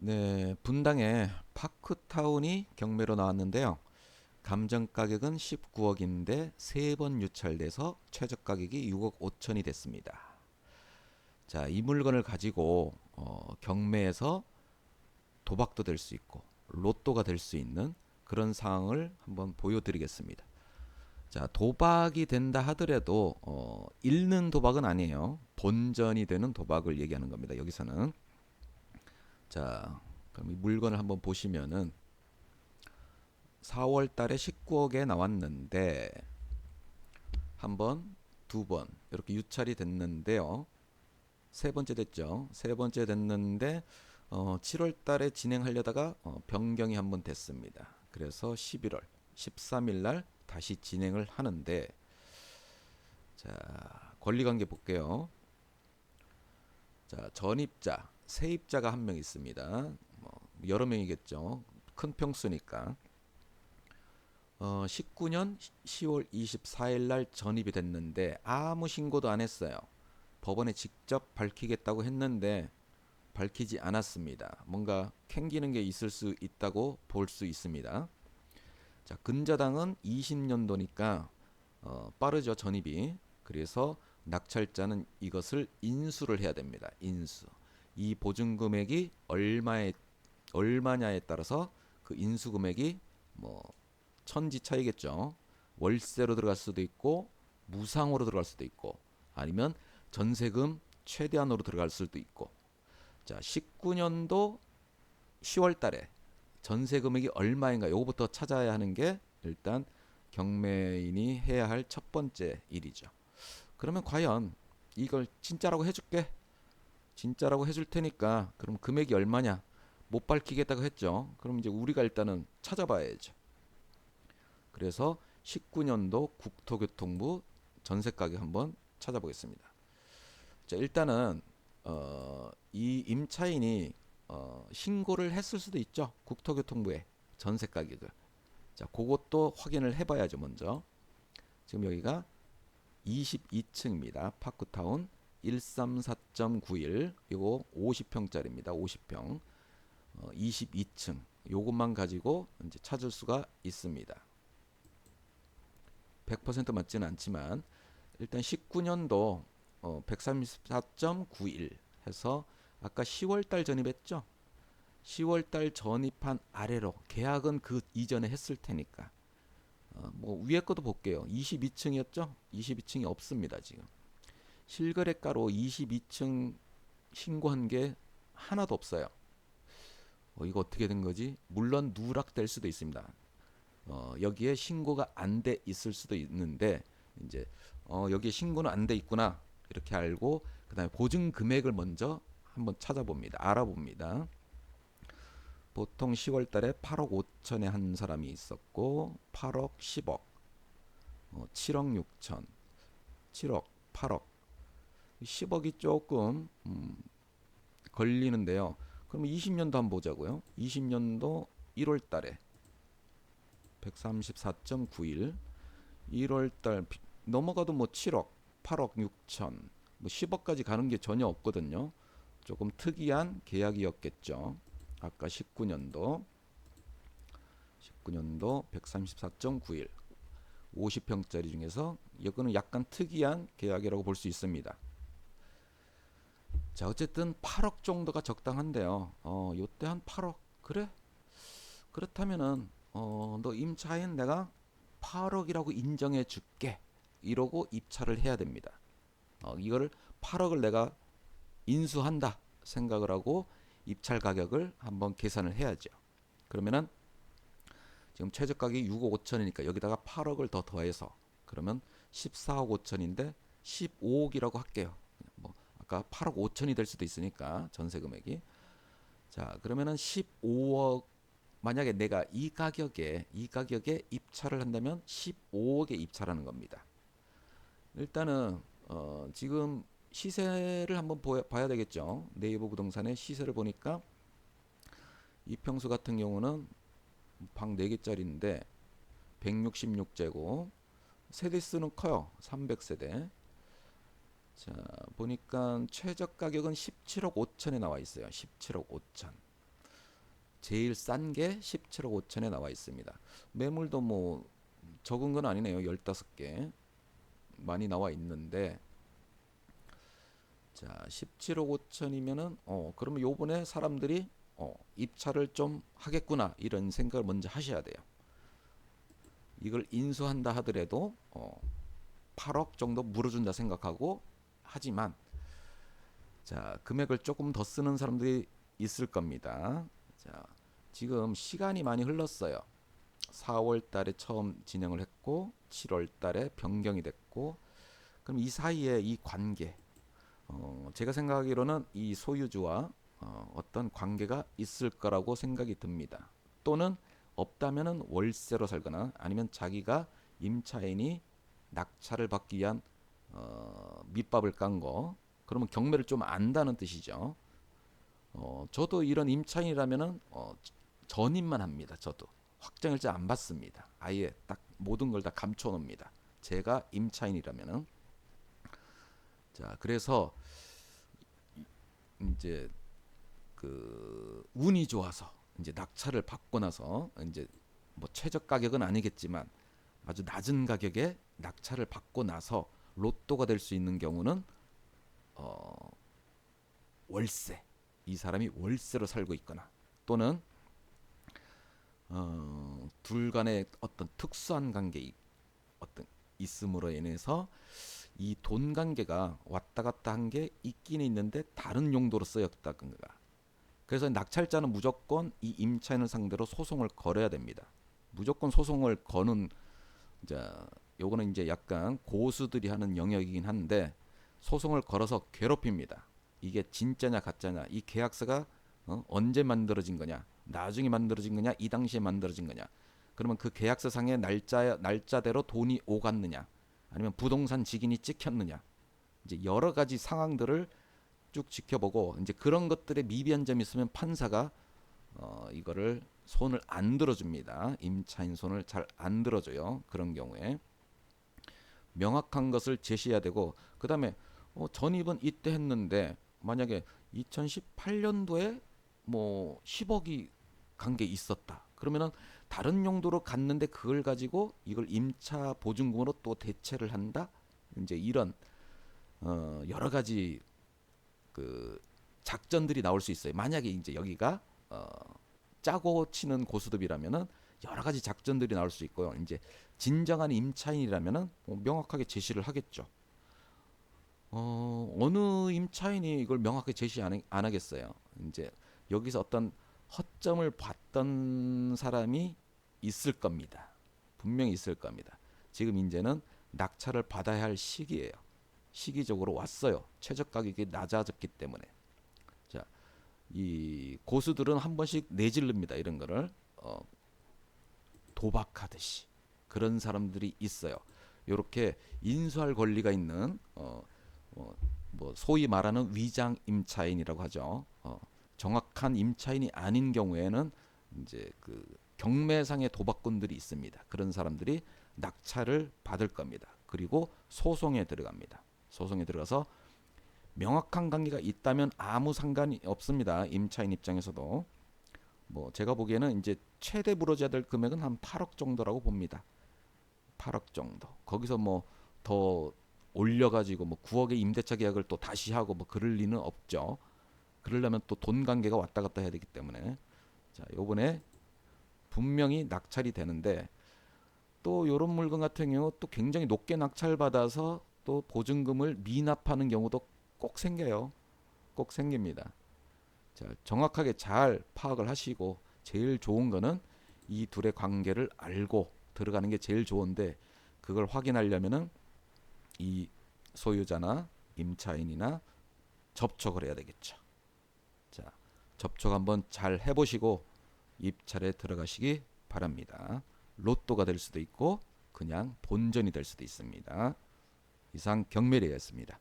네, 분당에 파크타운이 경매로 나왔는데요. 감정 가격은 19억인데 세 번 유찰돼서 최저 가격이 6억 5천이 됐습니다. 자, 이 물건을 가지고 경매에서 도박도 될 수 있고 로또가 될 수 있는 그런 상황을 한번 보여드리겠습니다. 자, 도박이 된다 하더라도 잃는 도박은 아니에요. 본전이 되는 도박을 얘기하는 겁니다. 여기서는. 자, 그럼 이 물건을 한번 보시면은 4월 달에 19억에 나왔는데 한 번, 두 번 이렇게 유찰이 됐는데요. 세 번째 됐죠. 세 번째 됐는데 7월 달에 진행하려다가 변경이 한 번 됐습니다. 그래서 11월 13일 날 다시 진행을 하는데 자, 권리관계 볼게요. 자, 전입자, 세입자가 한 명 있습니다. 여러 명이겠죠. 큰 평수니까. 19년 10월 24일 날 전입이 됐는데 아무 신고도 안 했어요. 법원에 직접 밝히겠다고 했는데 밝히지 않았습니다. 뭔가 캥기는 게 있을 수 있다고 볼 수 있습니다. 자, 근저당은 20년도니까 빠르죠, 전입이. 그래서 낙찰자는 이것을 인수를 해야 됩니다. 인수. 이 보증 금액이 얼마냐에 따라서 그 인수 금액이 뭐 천지 차이겠죠. 월세로 들어갈 수도 있고 무상으로 들어갈 수도 있고 아니면 전세금 최대한으로 들어갈 수도 있고. 자, 19년도 10월 달에 전세 금액이 얼마인가 요거부터 찾아야 하는 게 일단 경매인이 해야 할 첫 번째 일이죠. 그러면 과연 이걸 진짜라고 해줄게. 진짜라고 해줄 테니까 그럼 금액이 얼마냐? 못 밝히겠다고 했죠. 그럼 이제 우리가 일단은 찾아봐야죠. 그래서 19년도 국토교통부 전세 가격 한번 찾아보겠습니다. 자, 일단은 이 임차인이 신고를 했을 수도 있죠. 국토교통부에 전세 가격을. 자, 그것도 확인을 해봐야죠. 먼저 지금 여기가 22층입니다. 파크타운 134.91 이거 50평짜리입니다. 50평 22층 요것만 가지고 이제 찾을 수가 있습니다. 100% 맞지는 않지만 일단 19년도 134.91 해서 아까 10월달 전입했죠. 10월달 전입한 아래로 계약은 그 이전에 했을 테니까 뭐 위에 것도 볼게요. 22층이었죠? 22층이 없습니다. 지금 실거래가로 22층 신고한 게 하나도 없어요. 이거 어떻게 된 거지? 물론 누락될 수도 있습니다. 여기에 신고가 안 돼 있을 수도 있는데 이제 여기에 신고는 안 돼 있구나 이렇게 알고 그다음에 보증 금액을 먼저 한번 찾아봅니다. 알아봅니다. 보통 10월 달에 8억 5천에 한 사람이 있었고 8억 10억 7억 6천 7억 8억 10억이 조금 걸리는데요. 그럼 20년도 한번 보자고요. 20년도 1월 달에 134.91 1월 달 넘어가도 뭐 7억 8억 6천 뭐 10억까지 가는 게 전혀 없거든요. 조금 특이한 계약이었겠죠. 아까 19년도 134.91 50평짜리 중에서 이거는 약간 특이한 계약이라고 볼 수 있습니다. 자, 어쨌든 8억 정도가 적당한데요. 요때 한 8억 그래? 그렇다면은 너 임차인 내가 8억이라고 인정해 줄게. 이러고 입찰을 해야 됩니다. 이거를 8억을 내가 인수한다 생각을 하고 입찰 가격을 한번 계산을 해야죠. 그러면은 지금 최저 가격이 6억 5천이니까 여기다가 8억을 더 더해서 그러면 14억 5천인데 15억이라고 할게요. 뭐 아까 8억 5천이 될 수도 있으니까 전세 금액이. 자, 그러면은 15억 만약에 내가 이 가격에 입찰을 한다면 15억에 입찰하는 겁니다. 일단은 지금 시세를 한번 봐야 되겠죠. 네이버 부동산의 시세를 보니까 이평수 같은 경우는 방 4개짜리인데 166제곱 세대수는 커요. 300세대. 자, 보니까 최저 가격은 17억 5천에 나와 있어요. 17억 5천. 제일 싼 게 17억 5천에 나와 있습니다. 매물도 뭐 적은 건 아니네요. 15개 많이 나와 있는데, 자 17억 5천이면은 그러면 요번에 사람들이 입찰을 좀 하겠구나 이런 생각을 먼저 하셔야 돼요. 이걸 인수한다 하더라도 8억 정도 물어준다 생각하고, 하지만 자 금액을 조금 더 쓰는 사람들이 있을 겁니다. 자 지금 시간이 많이 흘렀어요. 4월 달에 처음 진행을 했고 7월 달에 변경이 됐고, 그럼 이 사이에 이 관계, 제가 생각하기로는 이 소유주와 어떤 관계가 있을 거라고 생각이 듭니다. 또는 없다면은 월세로 살거나 아니면 자기가 임차인이 낙찰을 받기 위한 밑밥을 깐 거, 그러면 경매를 좀 안다는 뜻이죠. 저도 이런 임차인이라면은 전입만 합니다. 저도 확정일자 안 받습니다. 아예 딱 모든 걸 다 감춰 놓습니다. 제가 임차인이라면은. 자 그래서 이제 그 운이 좋아서 이제 낙찰을 받고 나서, 이제 뭐 최저 가격은 아니겠지만 아주 낮은 가격에 낙찰을 받고 나서 로또가 될 수 있는 경우는 어, 월세, 이 사람이 월세로 살고 있거나, 또는 둘 간의 어떤 특수한 관계 어떤 있음으로 인해서 이 돈 관계가 왔다 갔다 한 게 있긴 있는데 다른 용도로 쓰였다든가. 그래서 낙찰자는 무조건 이 임차인을 상대로 소송을 걸어야 됩니다. 무조건 소송을 거는, 이제 요거는 이제 약간 고수들이 하는 영역이긴 한데, 소송을 걸어서 괴롭힙니다. 이게 진짜냐 가짜냐, 이 계약서가 언제 만들어진 거냐, 나중에 만들어진 거냐, 이 당시에 만들어진 거냐, 그러면 그 계약서상의 날짜대로 돈이 오갔느냐, 아니면 부동산 직인이 찍혔느냐, 이제 여러 가지 상황들을 쭉 지켜보고, 이제 그런 것들에 미비한 점이 있으면 판사가 이거를 손을 안 들어줍니다. 임차인 손을 잘 안 들어줘요. 그런 경우에 명확한 것을 제시해야 되고, 그 다음에 전입은 이때 했는데 만약에 2018년도에 뭐 10억이 간 게 있었다. 그러면은 다른 용도로 갔는데 그걸 가지고 이걸 임차 보증금으로 또 대체를 한다. 이제 이런 여러 가지 그 작전들이 나올 수 있어요. 만약에 이제 여기가 짜고 치는 고수톱이라면은 여러 가지 작전들이 나올 수 있고요. 이제 진정한 임차인이라면은 명확하게 제시를 하겠죠. 어느 임차인이 이걸 명확하게 제시 안 하겠어요. 이제 여기서 어떤 허점을 봤던 사람이 있을 겁니다. 분명히 있을 겁니다. 지금 이제는 낙찰을 받아야 할 시기예요. 시기적으로 왔어요. 최저 가격이 낮아졌기 때문에. 자, 이 고수들은 한 번씩 내질릅니다. 이런 거를 도박하듯이 그런 사람들이 있어요. 이렇게 인수할 권리가 있는 뭐 소위 말하는 위장 임차인이라고 하죠. 정확한 임차인이 아닌 경우에는 이제 그 경매상의 도박꾼들이 있습니다. 그런 사람들이 낙찰을 받을 겁니다. 그리고 소송에 들어갑니다. 소송에 들어가서 명확한 관계가 있다면 아무 상관이 없습니다. 임차인 입장에서도. 뭐 제가 보기에는 이제 최대 물어줘야 될 금액은 한 8억 정도라고 봅니다. 8억 정도. 거기서 뭐 더 올려가지고 뭐 9억의 임대차 계약을 또 다시 하고 뭐 그럴 리는 없죠. 그러려면 또 돈 관계가 왔다 갔다 해야 되기 때문에. 자, 요번에 분명히 낙찰이 되는데, 또 요런 물건 같은 경우 또 굉장히 높게 낙찰받아서 또 보증금을 미납하는 경우도 꼭 생겨요. 꼭 생깁니다. 자, 정확하게 잘 파악을 하시고, 제일 좋은 거는 이 둘의 관계를 알고 들어가는 게 제일 좋은데, 그걸 확인하려면은 이 소유자나 임차인이나 접촉을 해야 되겠죠. 자, 접촉 한번 잘 해보시고 입찰에 들어가시기 바랍니다. 로또가 될 수도 있고 그냥 본전이 될 수도 있습니다. 이상 경매리였습니다.